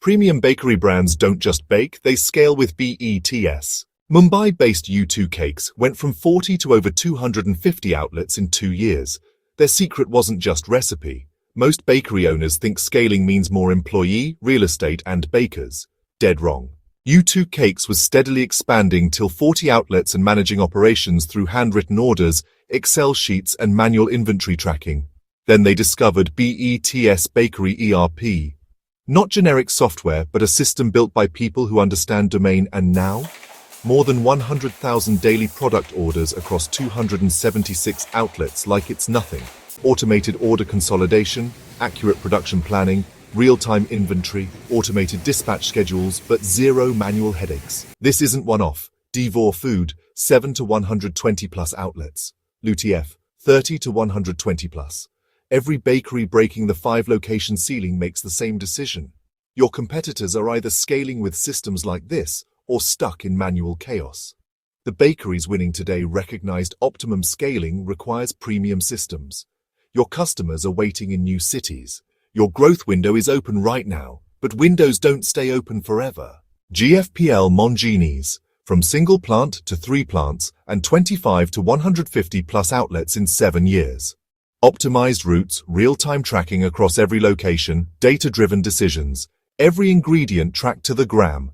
Premium bakery brands don't just bake, they scale with BETS. Mumbai-based U2 Cakes went from 40 to over 250 outlets in 2 years. Their secret wasn't just recipe. Most bakery owners think scaling means more employee, real estate, and bakers. Dead wrong. U2 Cakes was steadily expanding till 40 outlets and managing operations through handwritten orders, Excel sheets, and manual inventory tracking. Then they discovered BETs Bakery ERP. Not generic software, but a system built by people who understand domain, and now? More than 100,000 daily product orders across 276 outlets like it's nothing. Automated order consolidation, accurate production planning, real-time inventory, automated dispatch schedules, but zero manual headaches. This isn't one-off. Devor Food, 7 to 120 plus outlets. Lutf, 30 to 120 plus. Every bakery breaking the 5-location ceiling makes the same decision. Your competitors are either scaling with systems like this or stuck in manual chaos. The bakeries winning today recognized optimum scaling requires premium systems. Your customers are waiting in new cities. Your growth window is open right now, but windows don't stay open forever. GFPL Monginis, from single plant to 3 plants and 25 to 150 plus outlets in 7 years. Optimized routes, real-time tracking across every location, data-driven decisions, every ingredient tracked to the gram.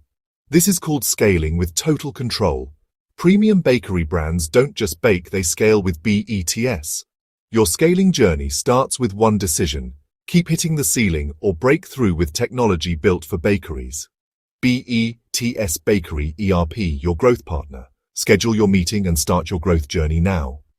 This is called scaling with total control. Premium bakery brands don't just bake, they scale with BETS. Your scaling journey starts with one decision. Keep hitting the ceiling or break through with technology built for bakeries. BETs Bakery ERP, your growth partner. Schedule your meeting and start your growth journey now.